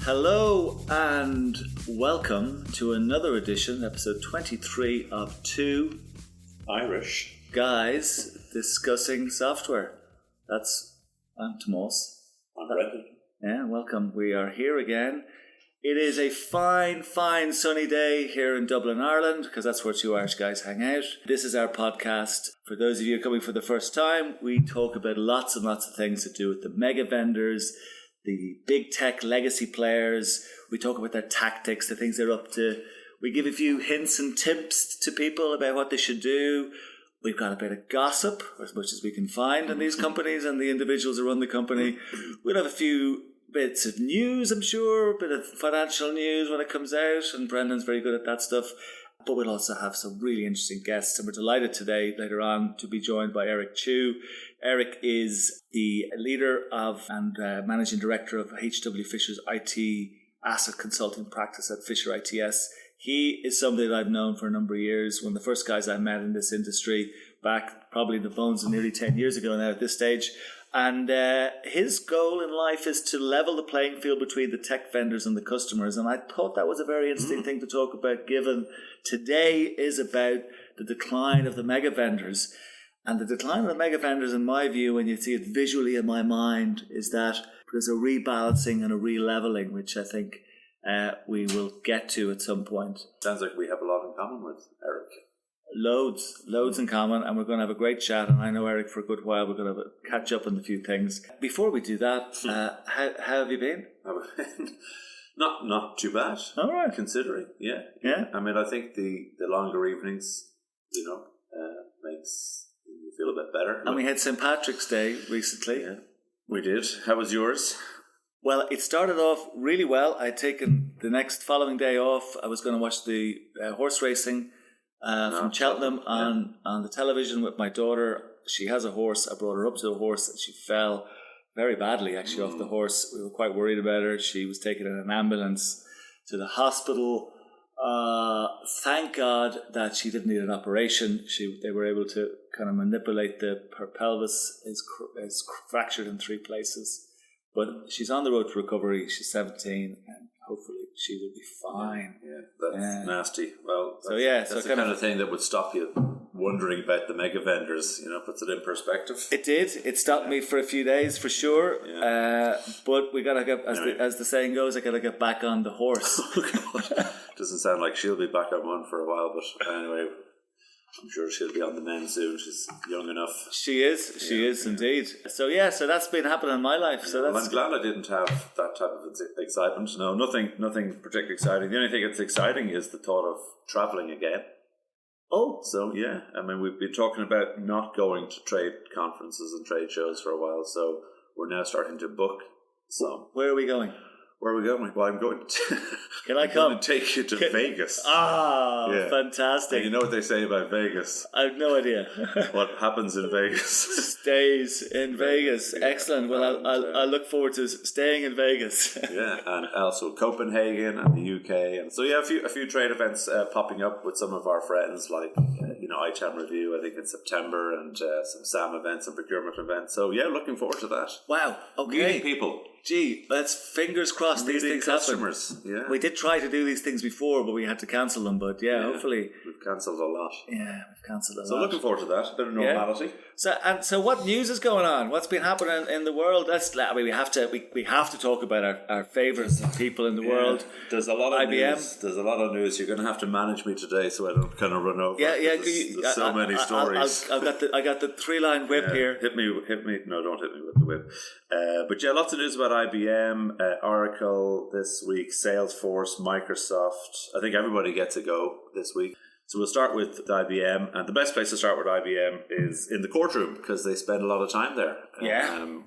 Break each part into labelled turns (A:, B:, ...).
A: Hello and welcome to another edition, episode 23 of Two
B: Irish
A: Guys Discussing Software. I'm Tomás.
B: I'm Brendan.
A: Yeah, welcome. We are here again. It is a fine sunny day here in Dublin, Ireland, because that's where Two Irish Guys hang out. This is our podcast. For those of you coming for the first time, we talk about lots and lots of things to do with the mega vendors, the big tech legacy players. We talk about their tactics, the things they're up to. We give a few hints and tips to people about what they should do. We've got a bit of gossip, as much as we can find in these companies and the individuals who run the company. We'll have a few bits of news, I'm sure, a bit of financial news when it comes out, and Brendan's very good at that stuff. But we'll also have some really interesting guests, and we're delighted today, later on, to be joined by Eric Chiu. Eric is the leader of and managing director of HW Fisher's IT asset consulting practice at FisherITS. He is somebody that I've known for a number of years. One of the first guys I met in this industry back probably the bones of nearly 10 years ago now at this stage. And his goal in life is to level the playing field between the tech vendors and the customers. And I thought that was a very interesting thing to talk about, given today is about the decline of the mega vendors. And the decline of the mega vendors, in my view, when you see it visually in my mind, is that there's a rebalancing and a re-leveling, which I think we will get to at some point.
B: Sounds like we have a lot in common with Eric.
A: Loads in common, and we're going to have a great chat. And I know Eric for a good while. We're going to catch up on a few things. Before we do that, how have you been?
B: Not too bad.
A: All right,
B: considering, yeah. I mean, I think the longer evenings, makes you feel a bit better.
A: And we had St. Patrick's Day recently.
B: Yeah, we did. How was yours?
A: Well, it started off really well. I'd taken the next following day off. I was going to watch the horse racing from Cheltenham on the television with my daughter. She has a horse. I brought her up to the horse and she fell very badly actually off the horse. We were quite worried about her. She was taken in an ambulance to the hospital. Thank God that she didn't need an operation. They were able to kind of manipulate her pelvis is fractured in 3 places. But she's on the road to recovery. She's 17 and hopefully she will be fine.
B: Yeah, that's nasty. Well,
A: that's
B: the kind of thing that would stop you wondering about the mega vendors, puts it in perspective.
A: It did. It stopped me for a few days for sure. Yeah. But we got to get, as the saying goes, I got to get back on the horse.
B: Doesn't sound like she'll be back on one for a while, but anyway, I'm sure she'll be on the mend soon. She's young enough. She is indeed.
A: So that's been happening in my life. So
B: I'm glad I didn't have that type of excitement. No, nothing particularly exciting. The only thing that's exciting is the thought of travelling again.
A: Oh.
B: So yeah, I mean, we've been talking about not going to trade conferences and trade shows for a while, so we're now starting to book some.
A: Where are we going?
B: Where are we going? Well, I'm going to...
A: Can I come?
B: I'm going to take you to Vegas.
A: Fantastic.
B: And you know what they say about Vegas?
A: I have no idea.
B: What happens in Vegas?
A: Stays in Vegas. Excellent. Well, I'll look forward to staying in Vegas.
B: Yeah, and also Copenhagen and the UK. And so, a few trade events popping up with some of our friends, like, iCham Review, I think in September, and some SAM events and procurement events. So, looking forward to that.
A: Wow. Okay.
B: Meeting people.
A: Gee, let's fingers crossed these things
B: customers.
A: happen.
B: Yeah.
A: We did try to do these things before, but we had to cancel them. But hopefully
B: we've cancelled a lot.
A: Yeah, we've cancelled a lot.
B: So looking forward to that. A bit of normality.
A: So what news is going on? What's been happening in the world? We have to talk about our favourite people in the world.
B: There's a lot of
A: IBM.
B: News. There's a lot of news. You're going to have to manage me today, so I don't kind of run over.
A: Yeah.
B: There's so many stories.
A: I got the 3-line whip here.
B: Hit me. No, don't hit me with the whip. But lots of news about IBM, Oracle this week, Salesforce, Microsoft. I think everybody gets a go this week. So we'll start with IBM, and the best place to start with IBM is in the courtroom because they spend a lot of time there,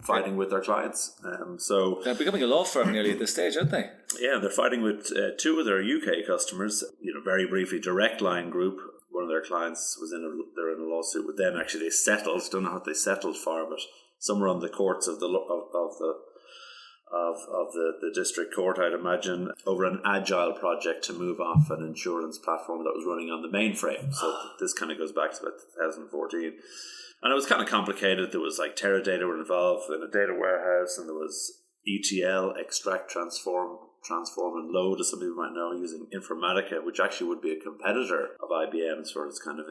B: fighting with their clients. So
A: they're becoming a law firm nearly at this stage, aren't they?
B: Yeah, they're fighting with 2 of their UK customers. Very briefly, Direct Line Group. One of their clients they're in a lawsuit with them. Actually, they settled. Don't know what they settled for, but somewhere on the courts of the district court, I'd imagine, over an agile project to move off an insurance platform that was running on the mainframe. So this kind of goes back to about 2014. And it was kind of complicated. There was Teradata were involved in a data warehouse, and there was ETL, extract, transform Transform and Load, as some people might know, using Informatica, which actually would be a competitor of IBM's for its kind of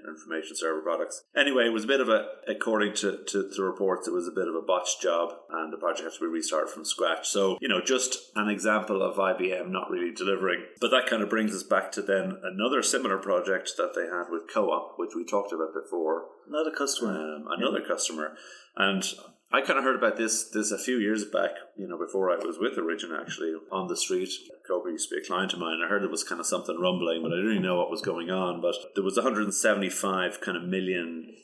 B: information server products. Anyway, it was a bit of according to the reports, it was a bit of a botched job, and the project had to be restarted from scratch. So, just an example of IBM not really delivering. But that kind of brings us back to then another similar project that they had with Co-op, which we talked about before.
A: Another customer.
B: Customer. And I kind of heard about this a few years back, before I was with Origin, actually, on the street. Kobe used to be a client of mine. I heard it was kind of something rumbling, but I didn't really know what was going on. But there was a £175 kind of £1 million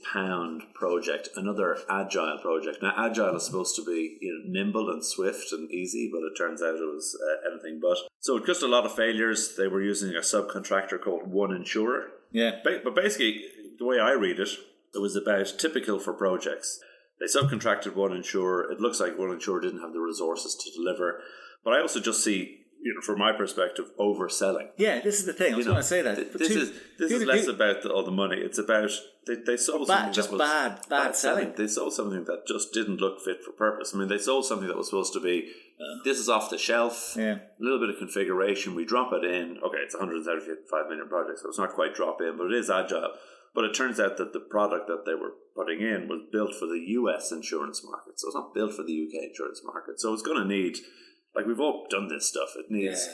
B: project, another agile project. Now, agile is supposed to be nimble and swift and easy, but it turns out it was anything but. So just a lot of failures. They were using a subcontractor called One Insurer.
A: Yeah.
B: But basically, the way I read it, it was about typical for projects. They subcontracted One Insurer. It looks like One Insurer didn't have the resources to deliver. But I also just see, from my perspective, overselling.
A: Yeah, this is the thing. I was going to say that.
B: This is less about all the money. It's about they sold something
A: just
B: that was
A: bad selling.
B: They sold something that just didn't look fit for purpose. I mean, they sold something that was supposed to be, this is off the shelf, a little bit of configuration. We drop it in. Okay, it's a $175 million project, so it's not quite drop in, but it is agile. But it turns out that the product that they were putting in was built for the US insurance market. So it's not built for the UK insurance market. So it's going to need, like we've all done this stuff. It needs,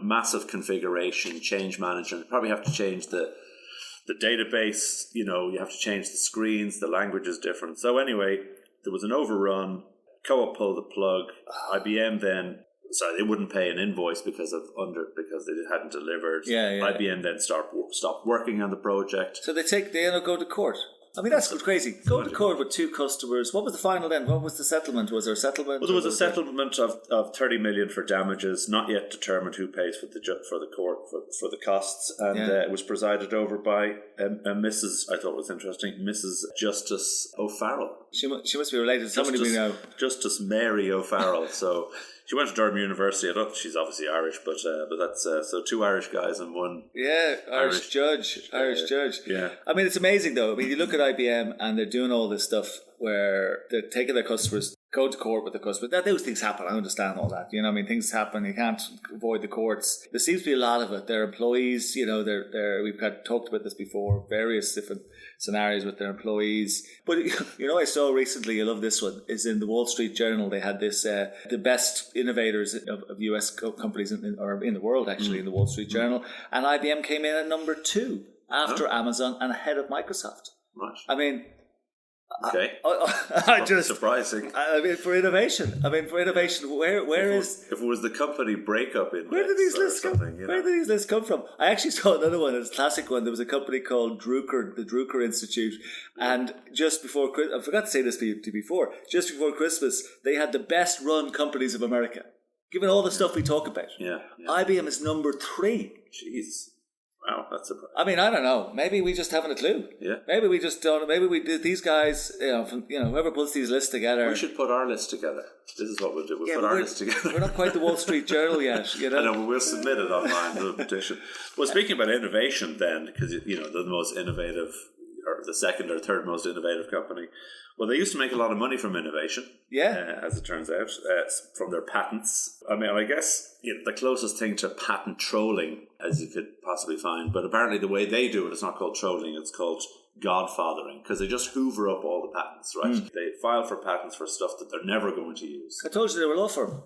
B: massive configuration, change management. You probably have to change the database. You have to change the screens. The language is different. So anyway, there was an overrun. Co-op pulled the plug. IBM then... Sorry, they wouldn't pay an invoice because they hadn't delivered. IBM then stopped working on the project. So
A: they go to court. I mean, that's crazy. Go to court with two customers. What was the final then? What was the settlement? Was there a settlement?
B: Well, there was a settlement of $30 million for damages, not yet determined who pays for the court for the costs, and it was presided over by Mrs. I thought it was interesting, Mrs. Justice O'Farrell.
A: She must be related to somebody we know.
B: Justice Mary O'Farrell. So. She went to Durham University. I don't. She's obviously Irish, but that's so two Irish guys and one
A: Irish judge.
B: Yeah.
A: I mean, it's amazing though. I mean, you look at IBM and they're doing all this stuff where they're taking their customers, go to court with the customer. Those things happen. I understand all that. Things happen. You can't avoid the courts. There seems to be a lot of it. Their employees, we've talked about this before, various different scenarios with their employees. But I saw recently, I love this one, is in the Wall Street Journal. They had this the best innovators of US companies in the world, actually, in the Wall Street Journal, and IBM came in at number 2 after Amazon and ahead of Microsoft.
B: Right.
A: I mean,
B: okay.
A: I just
B: surprising.
A: I mean, for innovation, where is
B: if it was the company breakup index?
A: Where did these lists come? Where did these lists come from? I actually saw another one. It's a classic one. There was a company called Drucker, the Drucker Institute, and just before I forgot to say this to you before. Just before Christmas, they had the best run companies of America. Given all the stuff we talk about, IBM is number 3.
B: Jeez. Wow, that's surprising.
A: I mean, I don't know. Maybe we just haven't a clue.
B: Yeah.
A: Maybe we just don't. Maybe we did. These guys, whoever puts these lists together.
B: We should put our list together. This is what we'll do. We'll put our list together.
A: We're not quite the Wall Street Journal yet.
B: I know, but we'll submit it online, the petition. Well, speaking about innovation then, because, they're the most innovative, or the second or third most innovative company. Well, they used to make a lot of money from innovation.
A: Yeah.
B: As it turns out, from their patents. I mean, I guess the closest thing to patent trolling as you could possibly find. But apparently the way they do it, it's not called trolling, it's called godfathering. Because they just hoover up all the patents, right? They file for patents for stuff that they're never going to use.
A: I told you they were a law firm.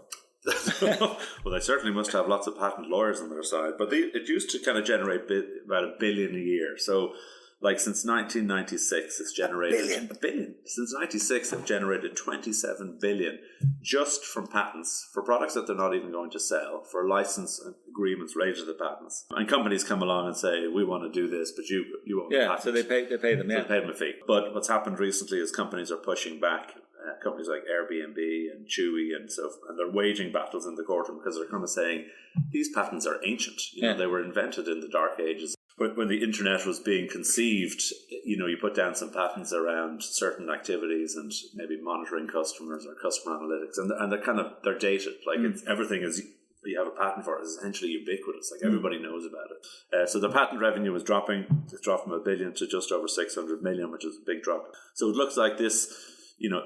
B: Well, they certainly must have lots of patent lawyers on their side. But it used to kind of generate about $1 billion a year. So... like since 1996, it's generated a billion. Since 1996, they've generated $27 billion just from patents for products that they're not even going to sell, for license agreements related to the patents. And companies come along and say, "We want to do this, but you own the patent."
A: So they pay them.
B: So they pay them a fee. But what's happened recently is companies are pushing back. Companies like Airbnb and Chewy and stuff, and they're waging battles in the courtroom because they're kind of saying these patents are ancient. They were invented in the dark ages. When the internet was being conceived, you put down some patents around certain activities and maybe monitoring customers or customer analytics, and they're dated. Like it's everything is you have a patent for it is essentially ubiquitous. Like everybody knows about it. So the patent revenue is dropping. It's dropped from $1 billion to just over $600 million, which is a big drop. So it looks like this,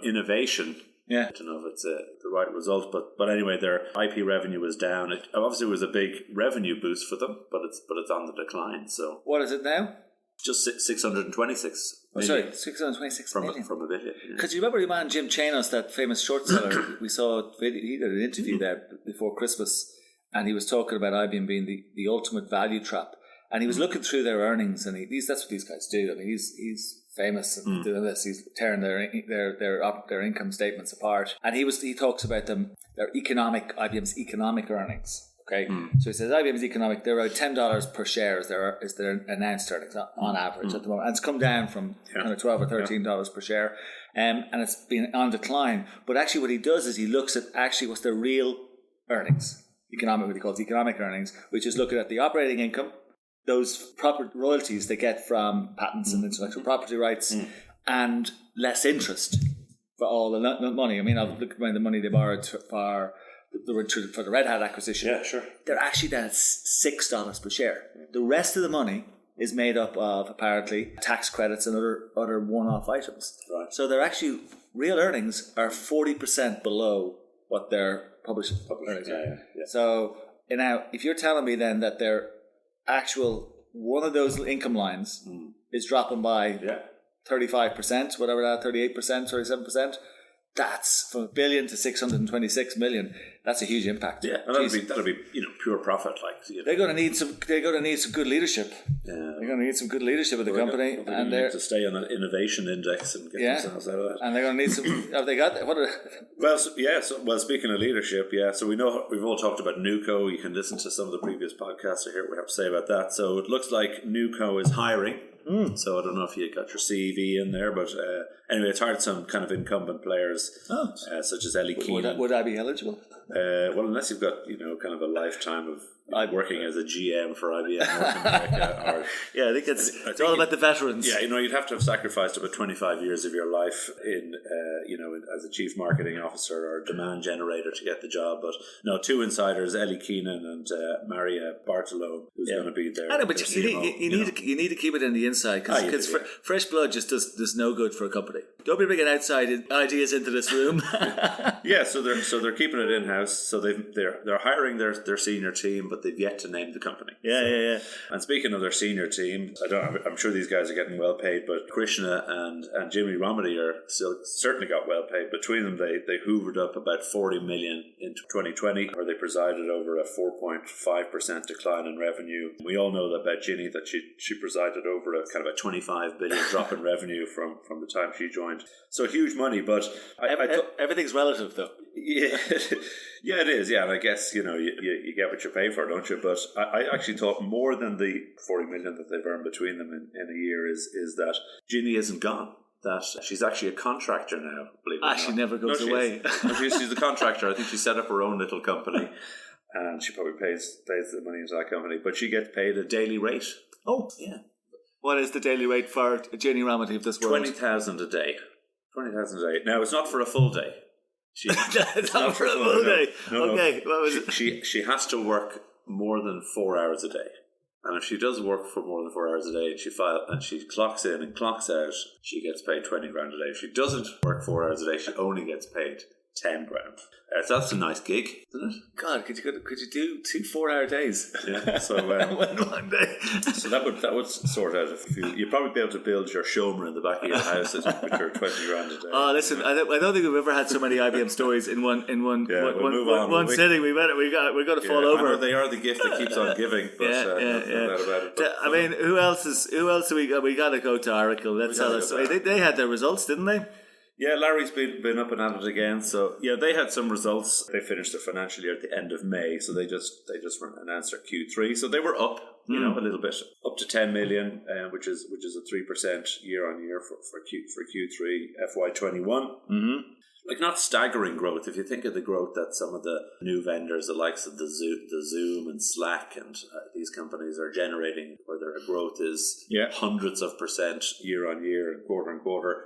B: innovation
A: Yeah.
B: I don't know if it's the right result, but anyway, their IP revenue was down. It obviously was a big revenue boost for them, but it's on the decline. So
A: what is it now?
B: just 626 million.
A: Sorry, 626 million.
B: From a billion.
A: Because you remember your man Jim Chanos, that famous short seller, we saw a video, he did an interview there before Christmas, and he was talking about IBM being the ultimate value trap. And he was looking through their earnings, and that's what these guys do. I mean, he's famous and doing this. He's tearing their income statements apart, and he talks about IBM's economic earnings. Okay, so he says IBM's economic. They're about $10 per share is their announced earnings on average at the moment, and it's come down from kind of $12 or $13 per share, and it's been on decline. But actually, what he does is he looks at actually what's their real earnings, what he calls economic earnings, which is looking at the operating income, those proper royalties they get from patents and intellectual property rights, and less interest for all the money. I mean, I'll look at the money they borrowed for the Red Hat acquisition.
B: Yeah, sure.
A: They're actually down at $6 per share. The rest of the money is made up of, apparently, tax credits and other one-off items.
B: Right.
A: So their actually real earnings are 40% below what their published earnings are.
B: Yeah.
A: So now, if you're telling me then that their actual one of those income lines is dropping by 35%, whatever that, 38%, 37%, that's from $1 billion to 626 million. That's a huge impact.
B: Yeah, and that'll be pure profit.
A: They're going to need some good leadership.
B: Yeah,
A: they're going to need some good leadership at the company,
B: and they're to stay on that innovation index and get themselves out of that.
A: And they're going to need some. Have they got what?
B: Well, speaking of leadership, so we know we've all talked about Nuco. You can listen to some of the previous podcasts to hear what we have to say about that. So it looks like Nuco is hiring. So I don't know if you got your CV in there, but anyway, it's hired some kind of incumbent players, such as Ellie Keenan.
A: Would I be eligible?
B: Well, unless you've got kind of a lifetime of working as a GM for IBM North America,
A: I think it's all about the veterans.
B: Yeah, you'd have to have sacrificed about 25 years of your life in as a chief marketing officer or demand generator to get the job. But no, two insiders, Ellie Keenan and Maria Bartolo, who's going to be there.
A: I know, but you need to keep it in the inside because fresh blood just does no good for a company. Don't be bringing outside ideas into this room.
B: So they're keeping it in house. So they're hiring their senior team, but they've yet to name the company.
A: Yeah.
B: And speaking of their senior team, I'm sure these guys are getting well paid, but Krishna and Jimmy Romedy are still certainly got well paid. Between them, they hoovered up about 40 million in 2020, where they presided over a 4.5% decline in revenue. We all know about Ginny, that she presided over a kind of a 25 billion drop in revenue from the time she joined. So huge money, but
A: everything's relative, though.
B: Yeah, yeah, it is. Yeah, and I guess you get what you pay for, don't you? But I actually thought more than the 40 million that they've earned between them in a year is that Ginny isn't gone. That she's actually a contractor now. Believe it or not.
A: She never goes away.
B: She's a contractor. I think she set up her own little company, and she probably pays the money into that company. But she gets paid a daily rate.
A: Oh, yeah. What is the daily rate for Ginny Romedy of this world?
B: 20,000 a day. 20,000 a day. Now it's not for a full day.
A: It's not for a full day.
B: No.
A: Okay, what was it?
B: She has to work more than 4 hours a day. And if she does work for more than 4 hours a day and she clocks in and clocks out, she gets paid 20 grand a day. If she doesn't work 4 hours a day, she only gets paid 10 grand. So that's a nice gig, isn't it?
A: God, could you do 2 4-hour days?
B: Yeah. So
A: one day.
B: So that would sort out a few. You'd probably be able to build your Shomer in the back of your house with your 20 grand a day.
A: Oh, listen, I don't think we've ever had so many IBM stories in one sitting. We're going to fall over.
B: They are the gift that keeps on giving. But, no doubt about it. But,
A: I mean, who else have we got? We got to go to Oracle. Let's tell us. They had their results, didn't they?
B: Yeah, Larry's been up and at it again. So yeah, they had some results. They finished their financial year at the end of May, so they just announced their Q3. So they were up, a little bit, up to 10 million, which is a 3% year on year for Q3 FY21.
A: Mm-hmm.
B: Like, not staggering growth. If you think of the growth that some of the new vendors, the likes of the Zoom and Slack and these companies are generating, where their growth is hundreds of % year on year and quarter.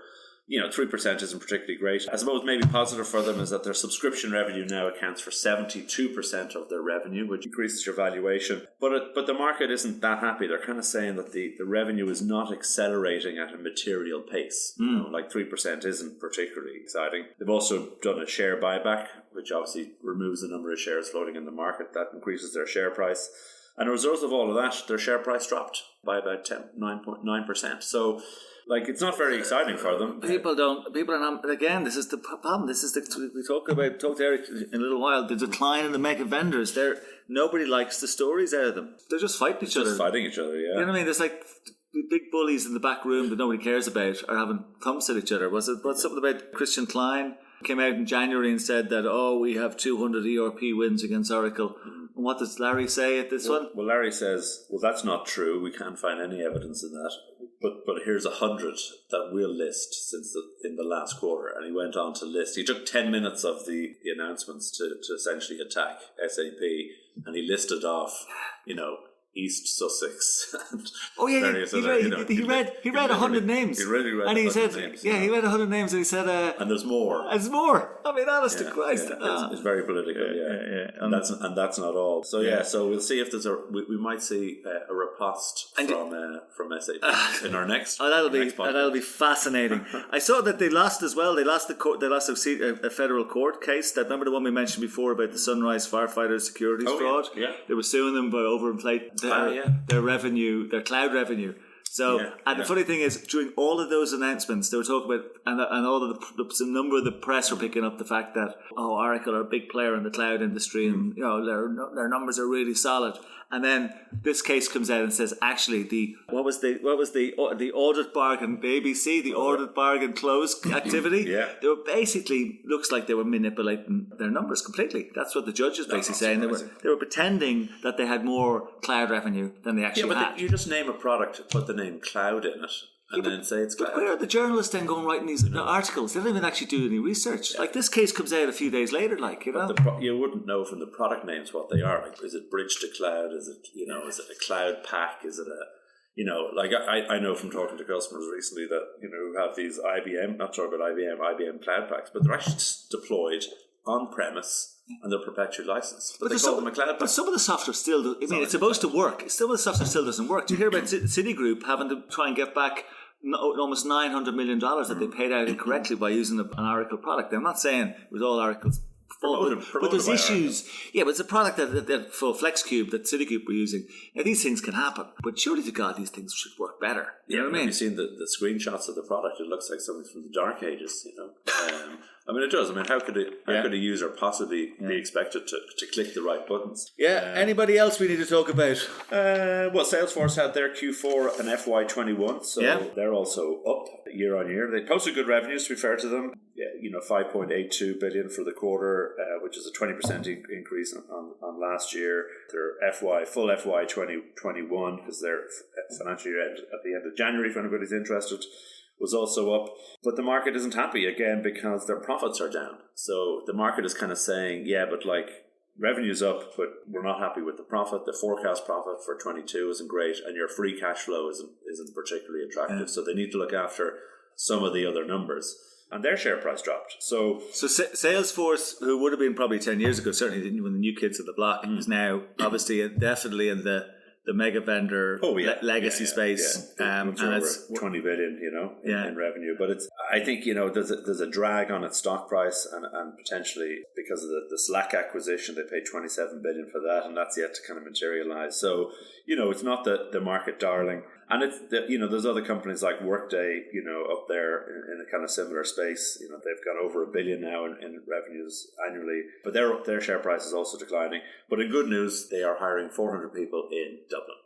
B: 3% isn't particularly great. I suppose maybe positive for them is that their subscription revenue now accounts for 72% of their revenue, which increases your valuation. But the market isn't that happy. They're kind of saying that the revenue is not accelerating at a material pace. 3% isn't particularly exciting. They've also done a share buyback, which obviously removes the number of shares floating in the market. That increases their share price. And as a result of all of that, their share price dropped by about 9.9%. So, it's not very exciting for them.
A: People are not, again, this is the problem. We talk to Eric in a little while, the decline in the mega vendors. Nobody likes the stories out of them. They're just fighting each other.
B: Just fighting each other, yeah.
A: You know what I mean? There's big bullies in the back room that nobody cares about are having thumps at each other. Was something about Christian Klein came out in January and said that, we have 200 ERP wins against Oracle. And what does Larry say at this one?
B: Well, Larry says, that's not true. We can't find any evidence in that. But here's 100 that we'll list in the last quarter. And he went on to list. He took 10 minutes of the announcements to essentially attack SAP. And he listed off, East Sussex.
A: He read 100 names.
B: He really read,
A: and he said,
B: names.
A: He read 100 names, and he said,
B: and there's more.
A: There's more. I mean, honest to Christ,
B: it's very political. And that's not all. So so we'll see if there's we might see a riposte from SAP in our next.
A: That'll be fascinating. I saw that they lost as well. They lost a federal court case. That remember the one we mentioned before about the Sunrise firefighters securities fraud.
B: Yeah.
A: They were suing them by overinflate their revenue, their cloud revenue. So, the funny thing is, during all of those announcements, they were talking about, and all of the number of the press were picking up the fact that, Oracle are a big player in the cloud industry, and their numbers are really solid. And then this case comes out and says, actually, the audit bargain, the ABC, the audit bargain close activity. They were basically, looks like they were manipulating their numbers completely. That's what the judge is basically saying. They were pretending that they had more cloud revenue than they actually had.
B: You just name a product, put the name cloud in it, and then say it's cloud.
A: But where are the journalists then going writing these articles? They don't even actually do any research. This case comes out a few days later,
B: you wouldn't know from the product names what they are. Is it bridge to cloud? Is it is it a cloud pack? Is it a I know from talking to customers recently that who have these IBM cloud packs, but they're actually deployed on premise. And they're perpetual license. But they call them a cloud pack.
A: But some of the software still, it's supposed to work. Some of the software still doesn't work. Do you hear about Citigroup having to try and get back almost $900 million that they paid out incorrectly by using an Oracle product? I'm not saying it was all Oracle's fault, but there's issues. Yeah, but it's a product that for FlexCube that Citigroup were using. Now, these things can happen, but surely to God, these things should work better. You know what I mean?
B: Have you seen the screenshots of the product? It looks like something from the Dark Ages, it does. How could a user possibly be expected to click the right buttons?
A: Anybody else we need to talk about?
B: Salesforce had their Q4 and FY21, so they're also up year on year. They posted good revenues, to be fair to them. $5.82 billion for the quarter, which is a 20% increase on last year. Their full FY 2021, because their financial year at the end of January, if anybody's interested, was also up. But the market isn't happy again because their profits are down. So the market is kind of saying, revenue's up, but we're not happy with the profit. The forecast profit for 22 isn't great, and your free cash flow isn't particularly attractive. So they need to look after some of the other numbers. And their share price dropped. So
A: Salesforce, who would have been probably 10 years ago, certainly when the new kids at the block, is now obviously definitely in the mega vendor legacy space.
B: And it's $20 billion, in revenue. But I think there's a drag on its stock price, and potentially because of the Slack acquisition, they paid $27 billion for that, and that's yet to kind of materialize. So it's not the market darling. And it's there's other companies like Workday, up there in a kind of similar space. They've got over $1 billion now in revenues annually, but their share price is also declining. But in good news, they are hiring 400 people in Dublin.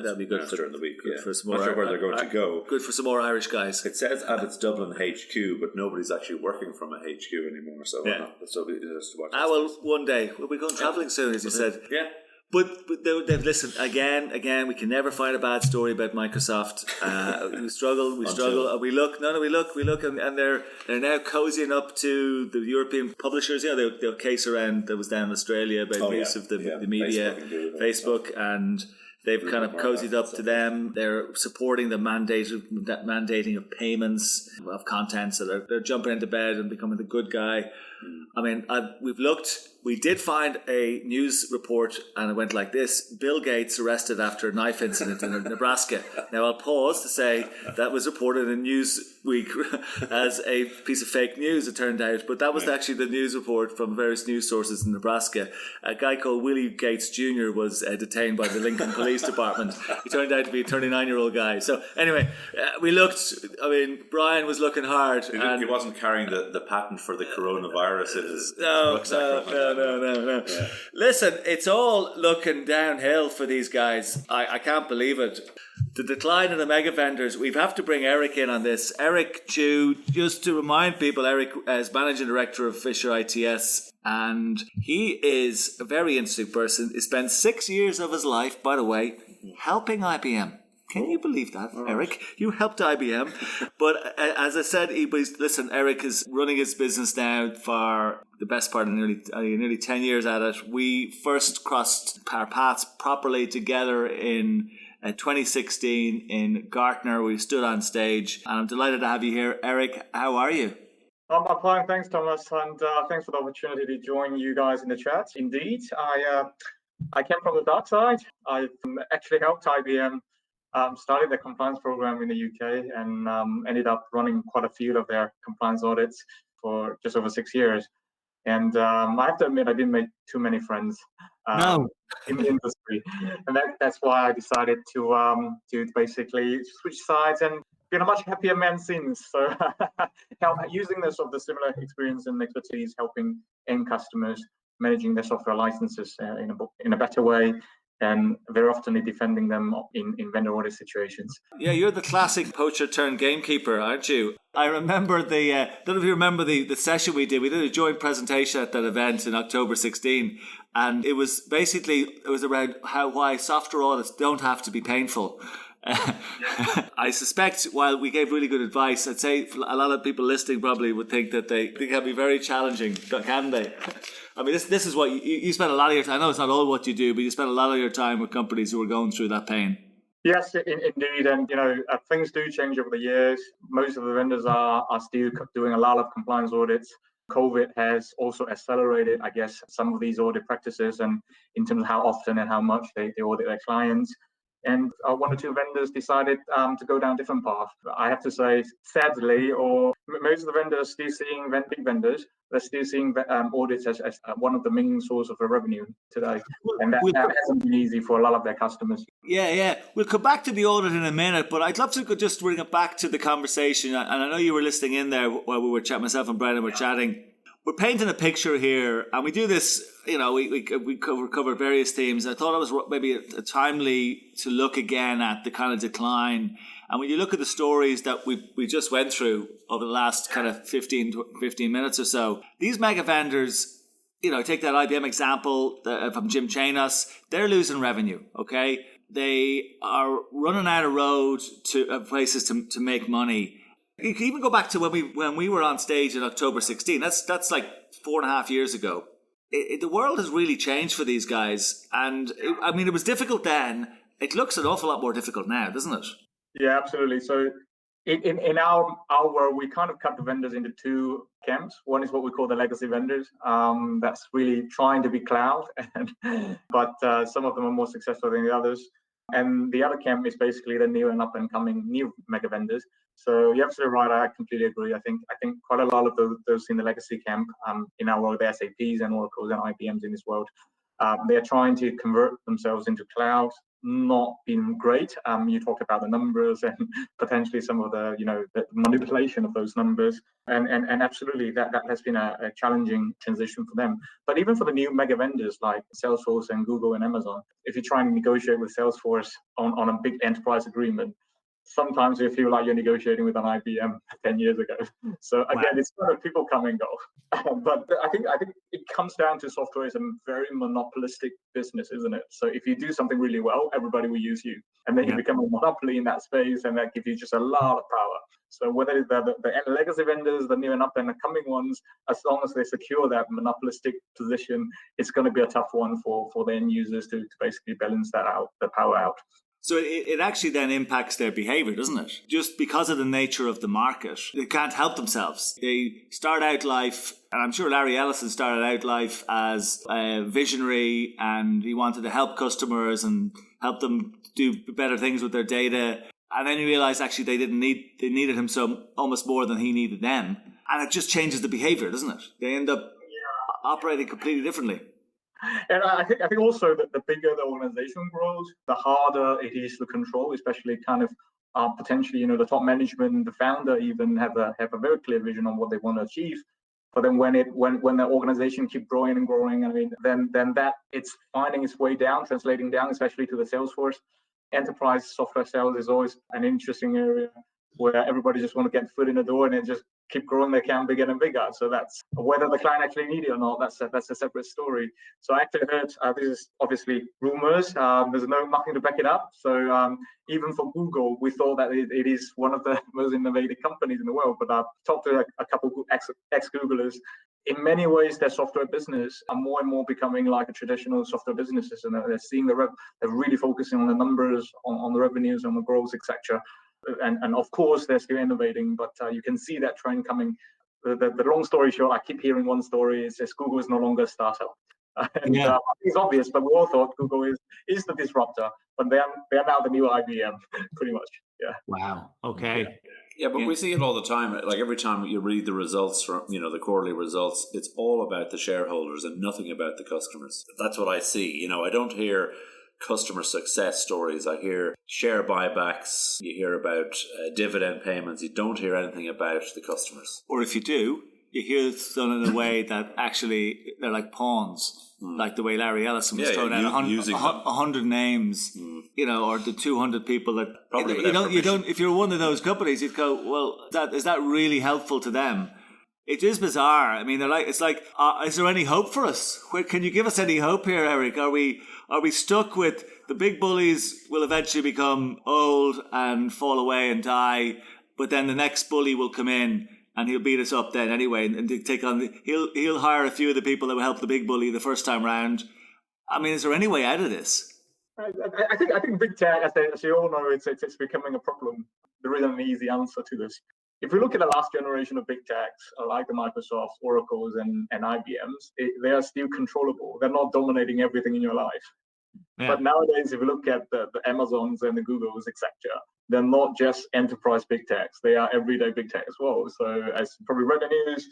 A: That'd be good
B: during the week.
A: For some more.
B: Not sure where they're going to go.
A: Good for some more Irish guys.
B: It says at its Dublin HQ, but nobody's actually working from a HQ anymore. So so we just watch.
A: One day we'll be going travelling soon, as you said.
B: Yeah.
A: But they've listened again. We can never find a bad story about Microsoft. We struggle. We look, and they're now cozying up to the European publishers. The case around that was down in Australia about use of the media, Facebook, and They've kind of cozied up to them. They're supporting the mandating of payments of content. So they're jumping into bed and becoming the good guy. I mean, we've looked. We did find a news report, and it went like this: Bill Gates arrested after a knife incident in Nebraska. Now, I'll pause to say that was reported in Newsweek as a piece of fake news, it turned out. But that was actually the news report from various news sources in Nebraska. A guy called Willie Gates Jr. was detained by the Lincoln Police Department. He turned out to be a 39-year-old guy. So anyway, we looked. I mean, Brian was looking hard.
B: He wasn't carrying the patent for the coronavirus in his rucksack.
A: No. Yeah. Listen, it's all looking downhill for these guys. I can't believe it. The decline of the mega vendors. We have to bring Eric in on this. Eric Chiu, just to remind people, Eric is managing director of FisherITS, and he is a very interesting person. He spent 6 years of his life, by the way, helping IBM. Can you believe that, Eric? You helped IBM. But as I said, Eric is running his business now for the best part of nearly 10 years at it. We first crossed our paths properly together in 2016 in Gartner. We stood on stage, and I'm delighted to have you here. Eric, how are you?
C: I'm fine, thanks, Thomas, and thanks for the opportunity to join you guys in the chat. Indeed, I came from the dark side. I actually helped IBM started the compliance program in the UK and ended up running quite a few of their compliance audits for just over 6 years. And I have to admit, I didn't make too many friends in the industry, and that's why I decided to basically switch sides and been a much happier man since. So using the similar experience and expertise, helping end customers managing their software licenses in a better way, and very often defending them in vendor audit situations.
A: Yeah, you're the classic poacher turned gamekeeper, aren't you? I remember don't know if you remember the session we did. We did a joint presentation at that event in October 16, and it was around why software audits don't have to be painful. I suspect while we gave really good advice, I'd say a lot of people listening probably would think that they can be very challenging, can they? I mean, this is what you spend a lot of your time. I know it's not all what you do, but you spend a lot of your time with companies who are going through that pain.
C: Yes, indeed. And, things do change over the years. Most of the vendors are still doing a lot of compliance audits. COVID has also accelerated, I guess, some of these audit practices and in terms of how often and how much they audit their clients. And one or two vendors decided to go down a different path. I have to say, sadly, or most of the vendors are still seeing big vendors. They're still seeing audits as one of the main sources of their revenue today. And that hasn't been easy for a lot of their customers.
A: Yeah. We'll come back to the audit in a minute, but I'd love to just bring it back to the conversation. And I know you were listening in there while we were chatting, myself and Brendan were chatting. We're painting a picture here, and we do this, we cover various themes. I thought it was maybe timely to look again at the kind of decline. And when you look at the stories that we just went through over the last kind of 15 minutes or so, these mega vendors, take that IBM example from Jim Chanos, they're losing revenue, okay? They are running out of road to places to make money. You can even go back to when we were on stage in October 16. That's like 4.5 years ago. The world has really changed for these guys. And it was difficult then. It looks an awful lot more difficult now, doesn't it?
C: Yeah, absolutely. So in our world, we kind of cut the vendors into two camps. One is what we call the legacy vendors. That's really trying to be cloud, but some of them are more successful than the others. And the other camp is basically the new and up and coming new mega vendors. So you're absolutely right. I completely agree. I think quite a lot of those in the legacy camp, in our world, the SAPs and Oracles and IBMs in this world, they are trying to convert themselves into cloud. Not been great. You talked about the numbers and potentially some of the the manipulation of those numbers, and absolutely that has been a challenging transition for them. But even for the new mega vendors like Salesforce and Google and Amazon, if you try and negotiate with Salesforce on a big enterprise agreement, sometimes you feel like you're negotiating with an IBM 10 years ago. So again, It's sort of people come and go. But I think it comes down to software is a very monopolistic business, isn't it? So if you do something really well, everybody will use you. And then you become a monopoly in that space, and that gives you just a lot of power. So whether it's the legacy vendors, the new and up and the coming ones, as long as they secure that monopolistic position, it's going to be a tough one for the end users to basically balance that out, the power out.
A: So it actually then impacts their behavior, doesn't it? Just because of the nature of the market, they can't help themselves. They start out life, and I'm sure Larry Ellison started out life as a visionary, and he wanted to help customers and help them do better things with their data. And then he realized actually they needed him so almost more than he needed them. And it just changes the behavior, doesn't it? They end up operating completely differently.
C: And I think also that the bigger the organization grows, the harder it is to control, especially kind of potentially, the top management, the founder even have a very clear vision on what they want to achieve. But then when the organization keep growing and growing, then that it's finding its way down, translating down, especially to the sales force. Enterprise software sales is always an interesting area where everybody just want to get foot in the door and then just keep growing their account bigger and bigger. So that's whether the client actually need it or not. That's a separate story. So I actually heard this is obviously rumors. There's nothing to back it up. So even for Google, we thought that it is one of the most innovative companies in the world. But I've talked to a couple ex-Googlers. In many ways, their software business are more and more becoming like a traditional software businesses, and they're seeing they're really focusing on the numbers, on the revenues, on the growth, etc. And of course, they're still innovating, but you can see that trend coming. The long story short, I keep hearing one story. It says Google is no longer a startup. It's obvious, but we all thought Google is the disruptor, but they are now the new IBM, pretty much. Yeah.
D: Wow. Okay.
B: Yeah, but we see it all the time. Like every time you read the results from, the quarterly results, it's all about the shareholders and nothing about the customers. That's what I see. I don't hear customer success stories. I hear share buybacks. You hear about dividend payments. You don't hear anything about the customers.
A: Or if you do, you hear it's done in a way that actually they're like pawns. Like the way Larry Ellison was throwing out 100 names, or the 200 people that you don't. If you're one of those companies, you'd go, well, is that really helpful to them? It is bizarre. I mean, is there any hope for us? Can you give us any hope here, Eric? Are we stuck with the big bullies will eventually become old and fall away and die, but then the next bully will come in and he'll beat us up then anyway, and take on he'll hire a few of the people that will help the big bully the first time round. I mean, is there any way out of this?
C: I think big tech, as you all know, it's becoming a problem. There isn't an easy answer to this. If we look at the last generation of big techs, like the Microsofts, Oracles, and IBMs, they are still controllable. They're not dominating everything in your life. Yeah. But nowadays, if you look at the Amazons and the Googles, etc., they're not just enterprise big techs. They are everyday big tech as well. So as you probably read the news,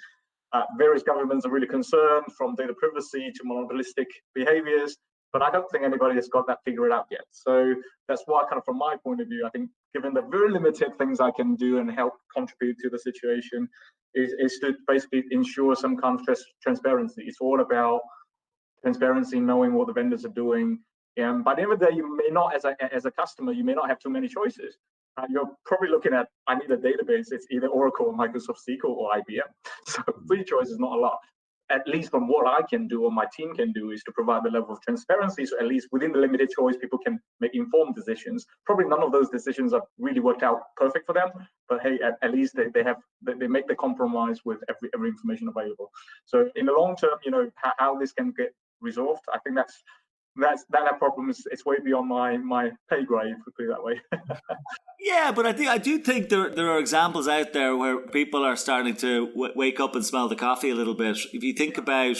C: various governments are really concerned, from data privacy to monopolistic behaviors. But I don't think anybody has got that figured out yet. So that's why, kind of from my point of view, I think given the very limited things I can do and help contribute to the situation, is to basically ensure some kind of transparency. It's all about transparency, knowing what the vendors are doing. And by the end of the day, you may not, as a customer, you may not have too many choices. You're probably looking at, I need a database. It's either Oracle or Microsoft SQL or IBM. So 3 choices is not a lot. At least from what I can do or my team can do is to provide the level of transparency. So at least within the limited choice, people can make informed decisions. Probably none of those decisions have really worked out perfect for them, but hey, at least they make the compromise with every information available. So in the long term, how this can get resolved, I think that problem is, it's way beyond my pay grade, to put it that way.
A: Yeah, but I do think there are examples out there where people are starting to wake up and smell the coffee a little bit. If you think about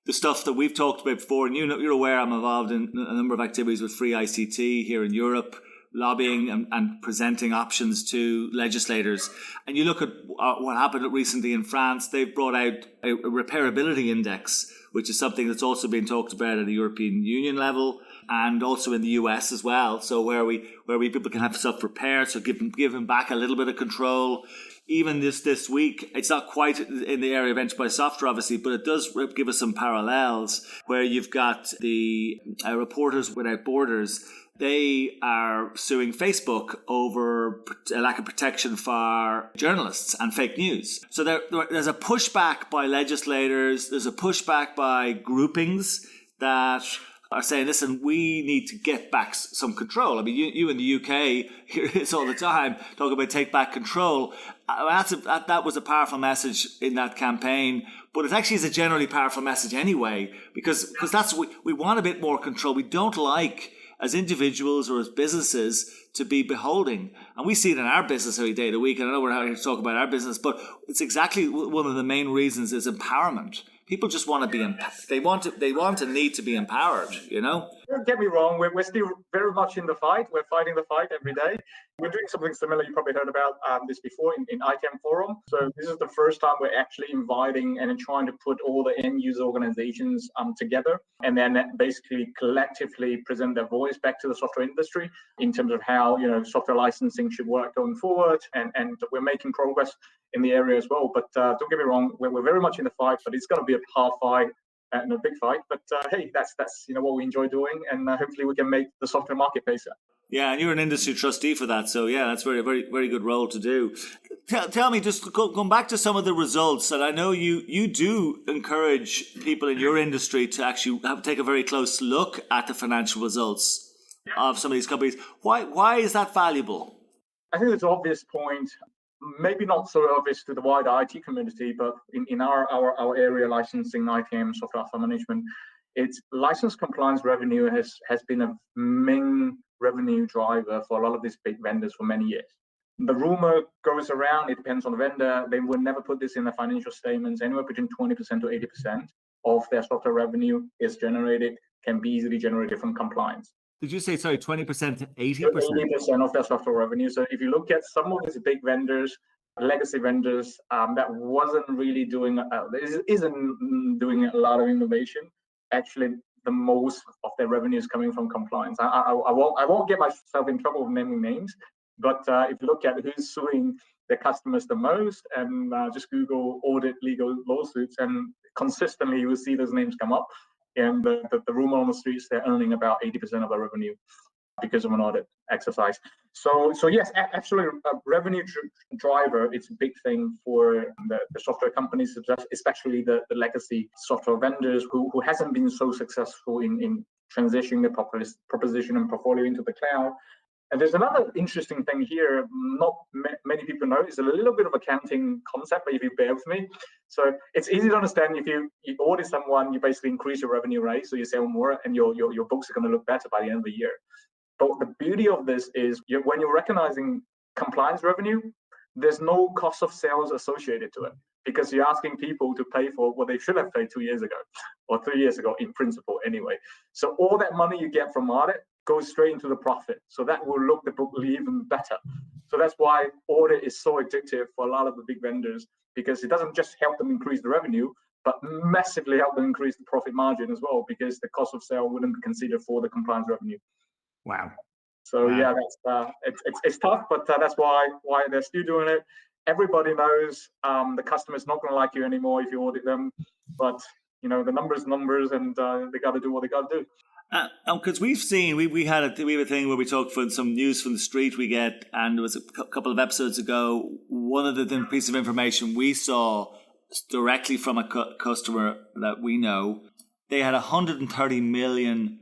A: the stuff that we've talked about before, and you're aware I'm involved in a number of activities with Free ICT here in Europe, lobbying and presenting options to legislators. And you look at what happened recently in France, they've brought out a repairability index, which is something that's also been talked about at the European Union level and also in the US as well. So where people can have stuff repaired, so give them back a little bit of control. Even this week, it's not quite in the area of enterprise software, obviously, but it does give us some parallels where you've got the Reporters Without Borders. They are suing Facebook over a lack of protection for journalists and fake news. So there's a pushback by legislators. There's a pushback by groupings that are saying, listen, we need to get back some control. I mean, you in the UK hear this all the time, talk about take back control. That was a powerful message in that campaign, but it actually is a generally powerful message anyway, because that's we want a bit more control. We don't like, as individuals or as businesses, to be beholding. And we see it in our business every day of the week. And I know we're here to talk about our business, but it's exactly one of the main reasons is empowerment. People just want to be they want and need to be empowered, you know?
C: Don't get me wrong, we're still very much in the fight. We're fighting the fight every day. We're doing something similar. You probably heard about this before in ITAM Forum. So this is the first time we're actually inviting and trying to put all the end user organizations together, and then basically collectively present their voice back to the software industry in terms of how, you know, software licensing should work going forward. And we're making progress in the area as well. But don't get me wrong, we're very much in the fight, but it's going to be a hard fight and a big fight. But hey, that's you know what we enjoy doing, and hopefully we can make the software market pay that.
A: Yeah, and you're an industry trustee for that, so yeah, that's very, very, very good role to do. Tell me, just going back to some of the results, and I know you do encourage people in your industry to actually take a very close look at the financial results of some of these companies. Why is that valuable?
C: I think it's an obvious point. Maybe not so obvious to the wider IT community, but in our area, licensing, ITM, software asset management, it's license compliance revenue has been a main revenue driver for a lot of these big vendors for many years. The rumor goes around, it depends on the vendor, they would never put this in their financial statements. Anywhere between 20% to 80% of their software revenue can be easily generated from compliance.
A: Did you say, sorry, 20% to 80%?
C: 80% of their software revenue. So if you look at some of these big vendors, legacy vendors, that isn't doing a lot of innovation, actually the most of their revenue is coming from compliance. I won't get myself in trouble with naming names, but if you look at who's suing their customers the most, and just Google audit legal lawsuits, and consistently you will see those names come up. And the rumor on the streets, they're earning about 80% of their revenue because of an audit exercise. So yes, absolutely, a revenue driver. It's a big thing for the software companies, especially the legacy software vendors who hasn't been so successful in transitioning the proposition and portfolio into the cloud. And there's another interesting thing here, not many people know. It's a little bit of accounting concept, but if you bear with me. So it's easy to understand. If you audit someone, you basically increase your revenue rate, so you sell more, and your books are going to look better by the end of the year. But the beauty of this is when you're recognizing compliance revenue, there's no cost of sales associated to it, because you're asking people to pay for what they should have paid 2 years ago or 3 years ago, in principle anyway. So all that money you get from audit goes straight into the profit. So that will look the book even better. So that's why audit is so addictive for a lot of the big vendors, because it doesn't just help them increase the revenue, but massively help them increase the profit margin as well, because the cost of sale wouldn't be considered for the compliance revenue.
A: Wow.
C: So yeah, that's it's tough, but that's why they're still doing it. Everybody knows the customer's not going to like you anymore if you audit them, but you know the numbers, and they got to do what they got to do.
A: Because we've seen, we have a thing where we talk for some news from the street we get, and it was a couple of episodes ago. One of the pieces of information we saw directly from a customer that we know, they had $130 million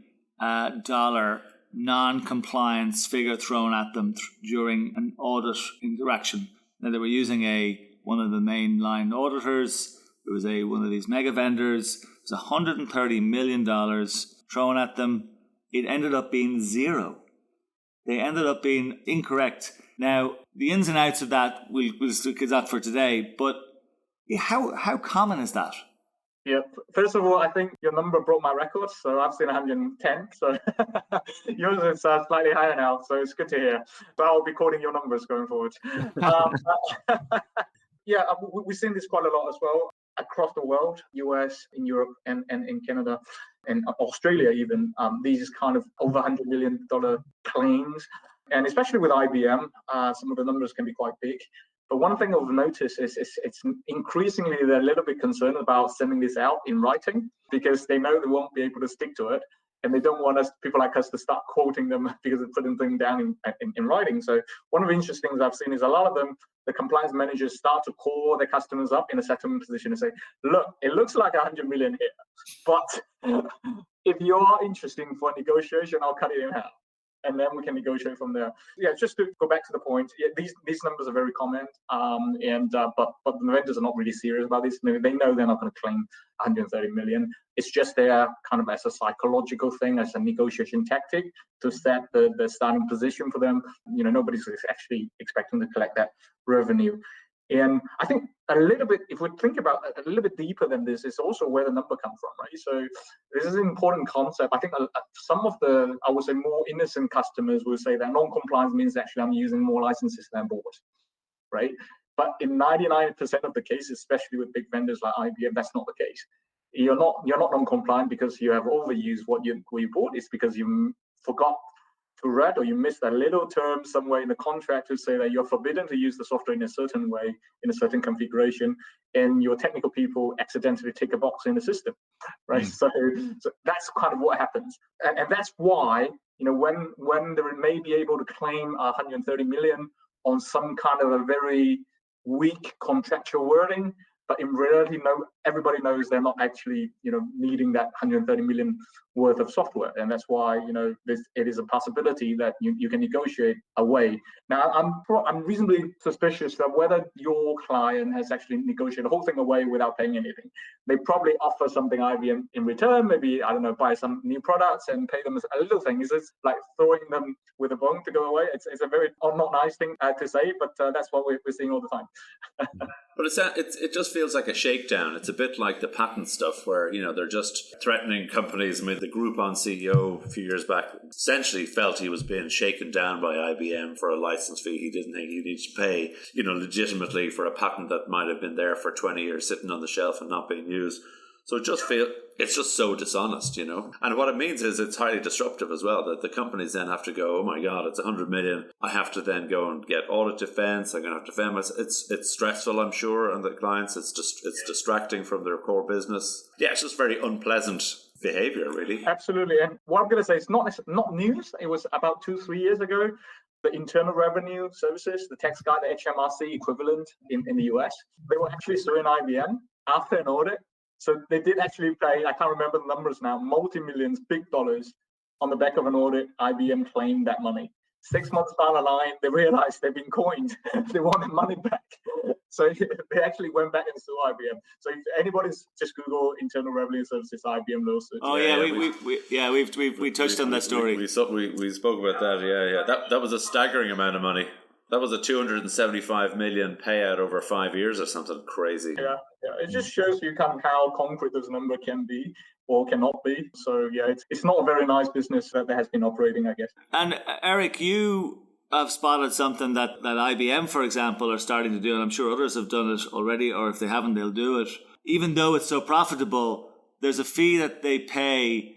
A: non-compliance figure thrown at them during an audit interaction. Now they were using one of the mainline auditors. It was one of these mega vendors. It was $130 million thrown at them. It ended up being zero. They ended up being incorrect. Now, the ins and outs of that we'll stick that for today, but how common is that?
C: Yeah, first of all, I think your number broke my record, so I've seen 110, so yours is slightly higher now, so it's good to hear. But I'll be quoting your numbers going forward. Yeah, we've seen this quite a lot as well across the world, US, in Europe, and in Canada, and Australia even. These kind of over $100 million claims, and especially with IBM, some of the numbers can be quite big. But one thing I've noticed is it's increasingly they're a little bit concerned about sending this out in writing, because they know they won't be able to stick to it, and they don't want people like us to start quoting them because they're putting things down in writing. So one of the interesting things I've seen is a lot of them, the compliance managers start to call their customers up in a settlement position and say, look, it looks like 100 million here, but if you are interested for a negotiation, I'll cut it in half, and then we can negotiate from there. Yeah, just to go back to the point, yeah, these numbers are very common, but the vendors are not really serious about this. They know they're not going to claim 130 million. It's just there kind of as a psychological thing, as a negotiation tactic to set the starting position for them. Nobody's actually expecting to collect that revenue. And I think a little bit, if we think about a little bit deeper than this, is also where the number comes from, right? So this is an important concept. I think some of the, I would say, more innocent customers will say that non-compliance means actually I'm using more licenses than I bought, right? But in 99% of the cases, especially with big vendors like IBM, that's not the case. You're not non-compliant because you have overused what you bought. It's because you forgot to read, or you missed a little term somewhere in the contract to say that you're forbidden to use the software in a certain way, in a certain configuration, and your technical people accidentally tick a box in the system, right? So that's kind of what happens, and that's why when they may be able to claim 130 million on some kind of a very weak contractual wording, but in reality, everybody knows they're not actually, needing that 130 million worth of software, and that's why, it is a possibility that you can negotiate away. Now, I'm reasonably suspicious that whether your client has actually negotiated the whole thing away without paying anything. They probably offer something IBM in return, maybe, I don't know, buy some new products and pay them a little thing. Is this like throwing them with a bone to go away? It's a very not nice thing to say, but that's what we're seeing all the time.
B: But it just feels like a shakedown. It's a bit like the patent stuff where, they're just threatening companies. I mean, the Groupon CEO a few years back essentially felt he was being shaken down by IBM for a license fee. He didn't think he needed to pay, legitimately for a patent that might have been there for 20 years sitting on the shelf and not being used. So it's just so dishonest, And what it means is it's highly disruptive as well, that the companies then have to go, oh my God, it's 100 million. I have to then go and get audit defense. I'm going to have to defend myself. It's stressful, I'm sure, on the clients. It's distracting from their core business. Yeah, it's just very unpleasant behavior, really.
C: Absolutely. And what I'm going to say is not news. It was about 2-3 years ago. The Internal Revenue Services, the tax guy, the HMRC equivalent in the US, they were actually suing IBM after an audit. So they did actually pay, I can't remember the numbers now, multi-millions, big dollars on the back of an audit. IBM claimed that money. 6 months down the line, they realized they've been coined. They wanted money back. So they actually went back and sued IBM. So if anybody's just Google Internal Revenue Services IBM lawsuit.
A: Oh yeah, we touched on that story.
B: We spoke about that. Yeah. That was a staggering amount of money. That was a 275 million payout over 5 years or something crazy.
C: Yeah. It just shows you kind of how concrete this number can be or cannot be. So yeah, it's not a very nice business that has been operating, I guess.
A: And Eric, you have spotted something that IBM, for example, are starting to do, and I'm sure others have done it already, or if they haven't, they'll do it. Even though it's so profitable, there's a fee that they pay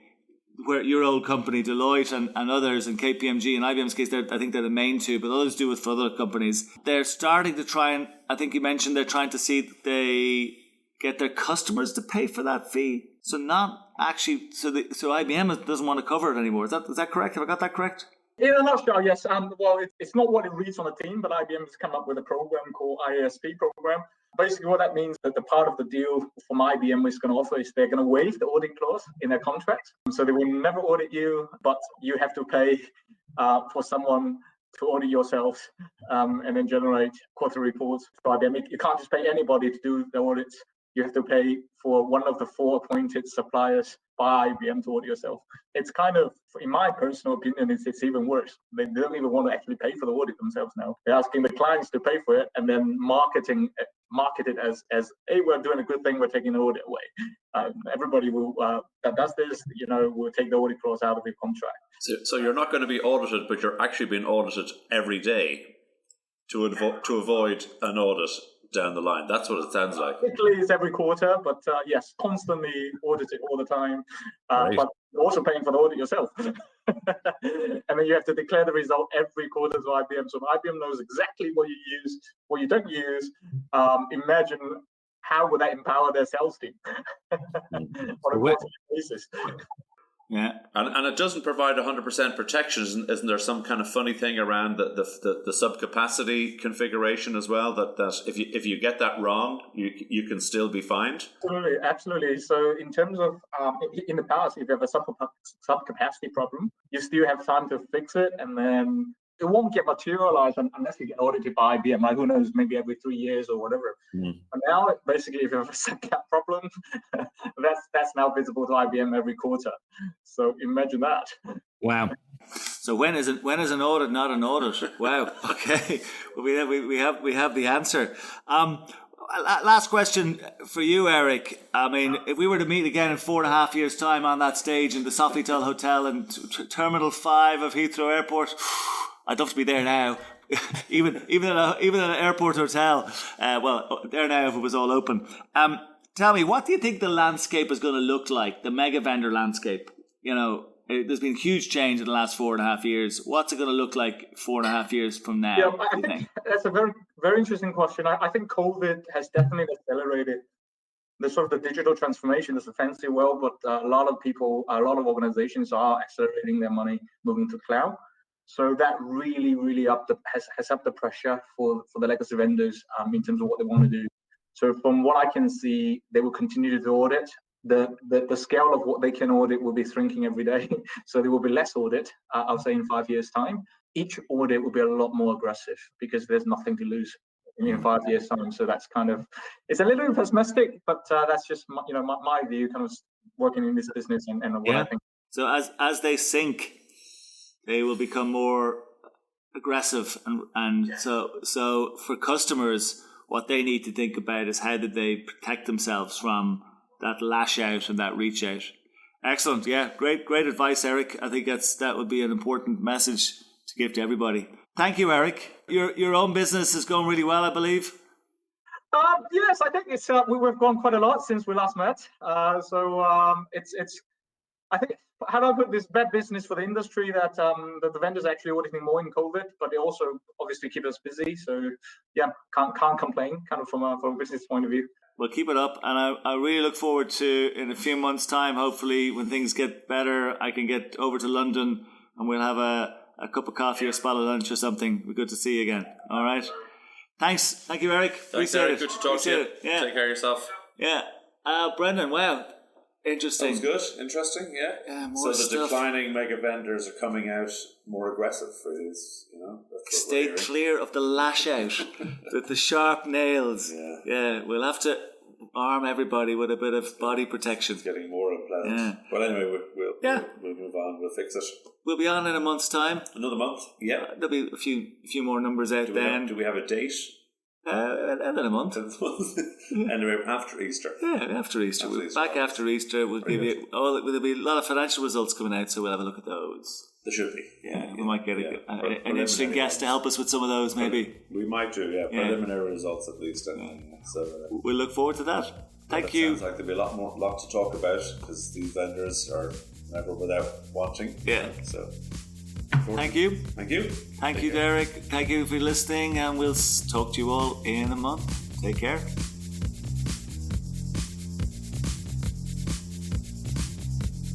A: where your old company, Deloitte and others, and KPMG, in IBM's case, I think they're the main two, but others do it for other companies. They're starting to try and, I think you mentioned, they're trying to see that they get their customers to pay for that fee. So not actually, so IBM doesn't want to cover it anymore. Is that correct? Have I got that correct?
C: In a nutshell, yes. Well, it's not what it reads on the team, but IBM has come up with a program called IASP program. Basically, what that means that the part of the deal from IBM is going to offer is they're going to waive the audit clause in their contract. So they will never audit you, but you have to pay for someone to audit yourself and then generate quarterly reports for IBM. You can't just pay anybody to do the audits. You have to pay for one of the 4 appointed suppliers by IBM to audit yourself. It's kind of, in my personal opinion, it's even worse. They don't even want to actually pay for the audit themselves now. They're asking the clients to pay for it and then market it as hey, we're doing a good thing, we're taking the audit away. Everybody that does this, will take the audit clause out of your contract.
B: So you're not going to be audited, but you're actually being audited every day to avoid an audit down the line. That's what it sounds like.
C: Typically it's every quarter, but yes, constantly audited all the time.
B: Right.
C: But you're also paying for the audit yourself. And then you have to declare the result every quarter to IBM. So IBM knows exactly what you use, what you don't use. Imagine how would that empower their sales team on a quarterly basis.
A: Yeah.
B: And it doesn't provide 100% protection. Isn't there some kind of funny thing around the subcapacity configuration as well? That if you get that wrong, you can still be fined?
C: Absolutely. So in terms of, in the past, if you have a subcapacity problem, you still have time to fix it, and then it won't get materialized unless you get audited by IBM. Like, who knows, maybe every 3 years or whatever. And now, basically, if you have a subcap problem, that's now visible to IBM every quarter. So imagine that.
A: Wow. So when is an audit not an audit? Wow. Okay. Well, we have the answer. Last question for you, Eric. I mean, if we were to meet again in 4.5 years' time on that stage in the Sofitel Hotel in Terminal 5 of Heathrow Airport, I'd love to be there now. even in an airport hotel. Well, there now if it was all open. Tell me, what do you think the landscape is going to look like? The mega vendor landscape. You know, there's been huge change in the last 4.5 years. What's it going to look like 4.5 years from now?
C: Yeah, I think that's a very, very interesting question. I think COVID has definitely accelerated the sort of the digital transformation. It's a fancy word, but a lot of organizations are accelerating their money moving to cloud. So that really has upped the pressure for the legacy vendors in terms of what they want to do. So from what I can see, they will continue to audit. The scale of what they can audit will be shrinking every day. So there will be less audit, I'll say, in 5 years' time. Each audit will be a lot more aggressive because there's nothing to lose in 5 years' time. So that's kind of, it's a little bit pessimistic, but that's just my view, kind of working in this business and what I think.
A: So as they sink, they will become more aggressive, and so for customers, what they need to think about is how did they protect themselves from that lash out and that reach out. Excellent, yeah, great advice, Eric. I think that would be an important message to give to everybody. Thank you, Eric. Your own business is going really well, I believe.
C: Yes, I think it's we've grown quite a lot since we last met. It's I think, how do I put this, bad business for the industry that the vendors are actually auditing more in COVID, but they also obviously keep us busy. So yeah, can't complain kind of from a business point of view.
A: Well, keep it up, and I really look forward to, in a few months' time, hopefully when things get better, I can get over to London and we'll have a cup of coffee or spot of lunch or something. We're good to see you again. All right. Thanks. Thank you, Eric.
B: Thanks, Eric. Good to talk to you.
A: Yeah.
B: Take care of yourself.
A: Yeah. Brendan, wow. Interesting.
B: Sounds good. Interesting, yeah.
A: More
B: so the
A: stuff.
B: Declining mega vendors are coming out more aggressive for these,
A: Stay clear of the lash out, the sharp nails. Yeah, we'll have to arm everybody with a bit of body protection.
B: It's getting more unpleasant. Yeah. But anyway, we'll move on. We'll fix it.
A: We'll be on in a month's time.
B: Another month? Yeah.
A: There'll be a few more numbers out then.
B: Do we have a date?
A: End of the month.
B: Anyway, after Easter.
A: Yeah, after Easter. Back after Easter. We'll give you there'll be a lot of financial results coming out, so we'll have a look at those.
B: There should be.
A: Yeah, we might get an interesting guest to help us with some of those, maybe.
B: We might do, preliminary results at least. So
A: we'll look forward to that. Thank you.
B: Sounds like there'll be a lot to talk about because these vendors are never without wanting.
A: Yeah.
B: So.
A: Thank you.
B: Thank you,
A: Derek. Thank you for listening, and we'll talk to you all in a month. Take care.